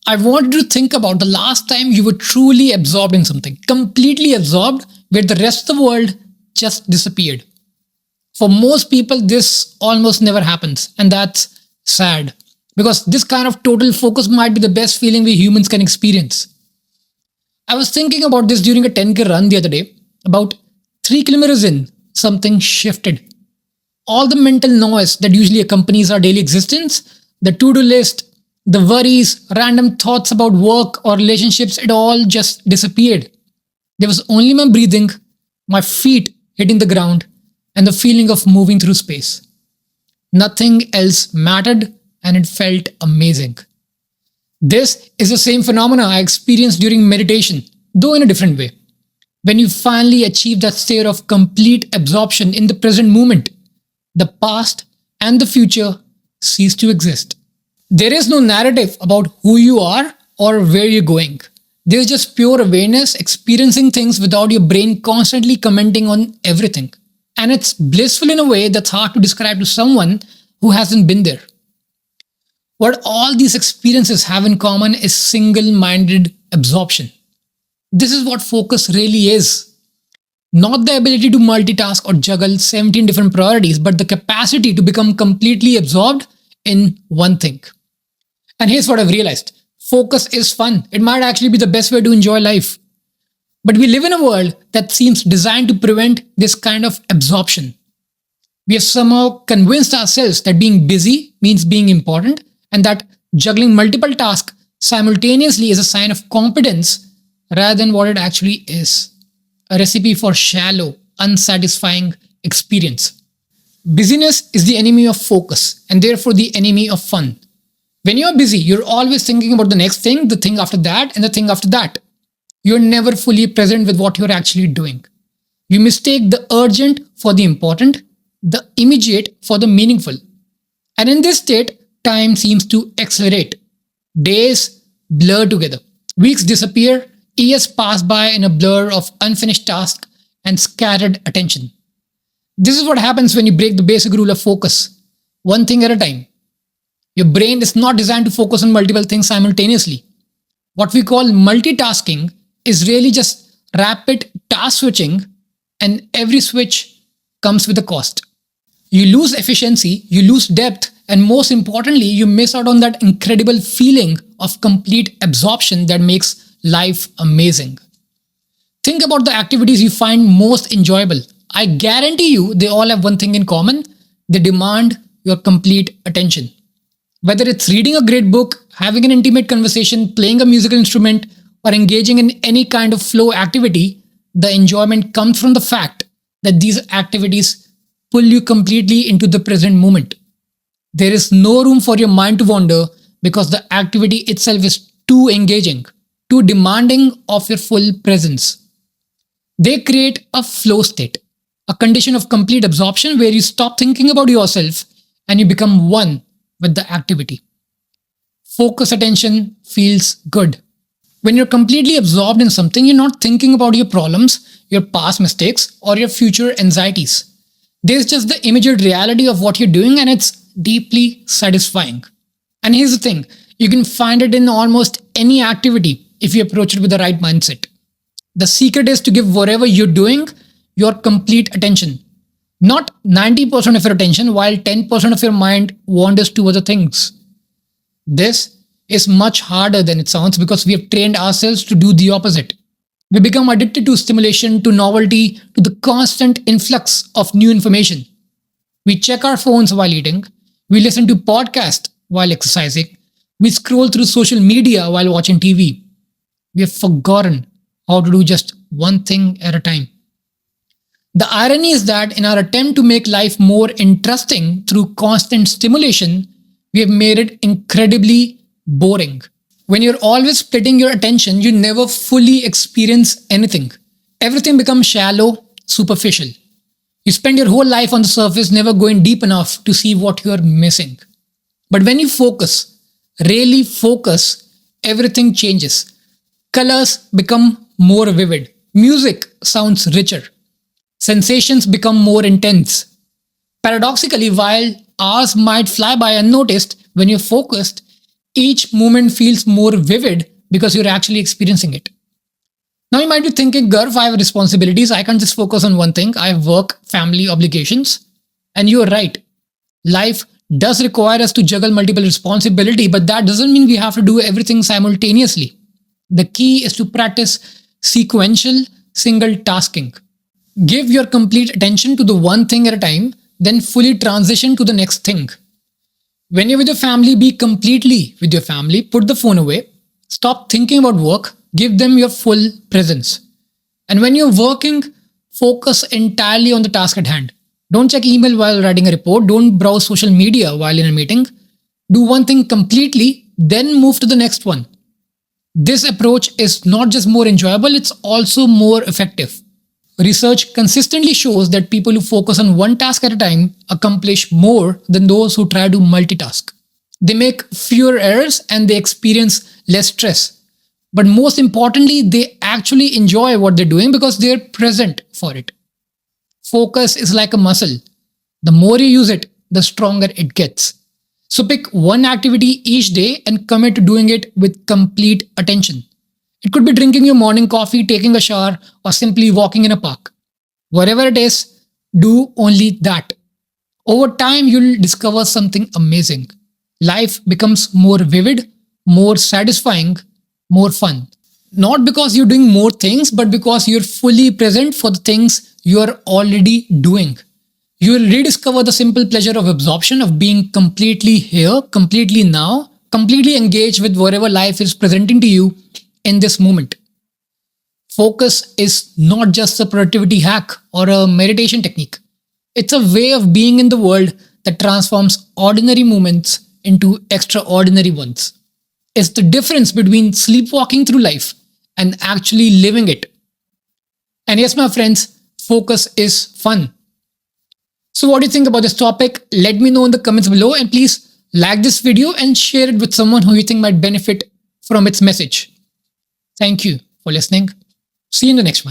I want you to think about the last time you were truly absorbed in something, completely absorbed, where the rest of the world just disappeared. For most people, this almost never happens, and that's sad because this kind of total focus might be the best feeling we humans can experience. I was thinking about this during a 10K run the other day. About 3 kilometers in, something shifted. All the mental noise that usually accompanies our daily existence, the to do list, the worries, random thoughts about work or relationships, it all just disappeared. There was only my breathing, my feet hitting the ground, and the feeling of moving through space. Nothing else mattered, and it felt amazing. This is the same phenomena I experienced during meditation, though in a different way. When you finally achieve that state of complete absorption in the present moment, the past and the future cease to exist. There is no narrative about who you are or where you're going. There's just pure awareness, experiencing things without your brain constantly commenting on everything. And it's blissful in a way that's hard to describe to someone who hasn't been there. What all these experiences have in common is single minded absorption. This is what focus really is. Not the ability to multitask or juggle 17 different priorities, but the capacity to become completely absorbed in one thing. And here's what I've realized: focus is fun. It might actually be the best way to enjoy life. But we live in a world that seems designed to prevent this kind of absorption. We have somehow convinced ourselves that being busy means being important and that juggling multiple tasks simultaneously is a sign of competence rather than what it actually is: a recipe for shallow, unsatisfying experience. Busyness is the enemy of focus and therefore the enemy of fun. When you're busy, you're always thinking about the next thing, the thing after that, and the thing after that. You're never fully present with what you're actually doing. You mistake the urgent for the important, the immediate for the meaningful. And in this state, time seems to accelerate. Days blur together. Weeks disappear. Years pass by in a blur of unfinished tasks and scattered attention. This is what happens when you break the basic rule of focus, one thing at a time. Your brain is not designed to focus on multiple things simultaneously. What we call multitasking is really just rapid task switching, and every switch comes with a cost. You lose efficiency, you lose depth, and most importantly, you miss out on that incredible feeling of complete absorption that makes life amazing. Think about the activities you find most enjoyable. I guarantee you they all have one thing in common: they demand your complete attention. Whether it's reading a great book, having an intimate conversation, playing a musical instrument, or engaging in any kind of flow activity, the enjoyment comes from the fact that these activities pull you completely into the present moment. There is no room for your mind to wander because the activity itself is too engaging, too demanding of your full presence. They create a flow state, a condition of complete absorption where you stop thinking about yourself and you become one with the activity. Focus attention feels good. When you're completely absorbed in something, you're not thinking about your problems, your past mistakes, or your future anxieties. There's just the immediate reality of what you're doing, and it's deeply satisfying. And here's the thing: you can find it in almost any activity if you approach it with the right mindset. The secret is to give whatever you're doing your complete attention. Not 90% of your attention while 10% of your mind wanders to other things. This is much harder than it sounds because we have trained ourselves to do the opposite. We become addicted to stimulation, to novelty, to the constant influx of new information. We check our phones while eating, we listen to podcasts while exercising, we scroll through social media while watching TV. We have forgotten how to do just one thing at a time. The irony is that in our attempt to make life more interesting through constant stimulation, we have made it incredibly boring. When you're always splitting your attention, you never fully experience anything. Everything becomes shallow, superficial. You spend your whole life on the surface, never going deep enough to see what you're missing. But when you focus, really focus, everything changes. Colors become more vivid. Music sounds richer. Sensations become more intense. Paradoxically, while hours might fly by unnoticed, when you're focused, Each moment feels more vivid because you're actually experiencing it. Now you might be thinking, Garv, I have responsibilities. I can't just focus on one thing. I have work, family, obligations. And you're right. Life does require us to juggle multiple responsibility, but that doesn't mean we have to do everything simultaneously. The key is to practice sequential single tasking. Give your complete attention to the one thing at a time, then fully transition to the next thing. When you're with your family, be completely with your family. Put the phone away. Stop thinking about work. Give them your full presence. And when you're working, focus entirely on the task at hand. Don't check email while writing a report. Don't browse social media while in a meeting. Do one thing completely, then move to the next one. This approach is not just more enjoyable, it's also more effective. Research consistently shows that people who focus on one task at a time accomplish more than those who try to multitask. They make fewer errors and they experience less stress. But most importantly, they actually enjoy what they're doing because they're present for it. Focus is like a muscle. The more you use it, the stronger it gets. So pick one activity each day and commit to doing it with complete attention. It could be drinking your morning coffee, taking a shower, or simply walking in a park. Whatever it is, do only that. Over time, you'll discover something amazing. Life becomes more vivid, more satisfying, more fun. Not because you're doing more things, but because you're fully present for the things you're already doing. You will rediscover the simple pleasure of absorption, of being completely here, completely now, completely engaged with whatever life is presenting to you in this moment. Focus is not just a productivity hack or a meditation technique. It's a way of being in the world that transforms ordinary moments into extraordinary ones. It's the difference between sleepwalking through life and actually living it. And yes, my friends, focus is fun. So what do you think about this topic? Let me know in the comments below, and please like this video and share it with someone who you think might benefit from its message. Thank you for listening. See you in the next one.